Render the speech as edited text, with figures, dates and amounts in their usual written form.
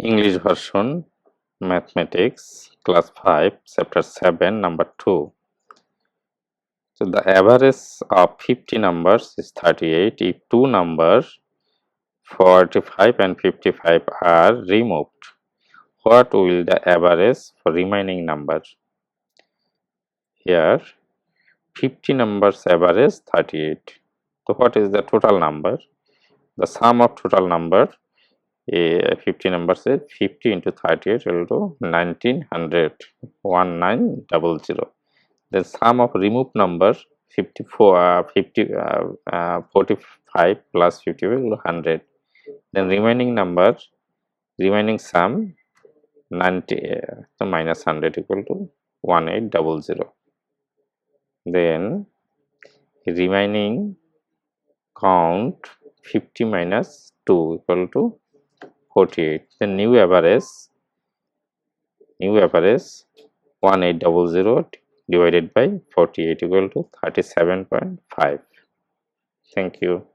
English version, Mathematics, Class 5, Chapter 7, Number 2. So the average of 50 numbers is 38. If two numbers 45 and 55 are removed, what will the average for remaining number? Here 50 numbers average 38. So what is the total number? The sum of total number 50 numbers is 50 into 38 equal to 1900, 1900. The sum of removed number 45 plus 50 will 100. Then remaining number, remaining sum 90 so minus 100 equal to 1800. Then remaining count 50 minus 2 equal to 48. The new average 1800 divided by 48 equal to 37.5. Thank you.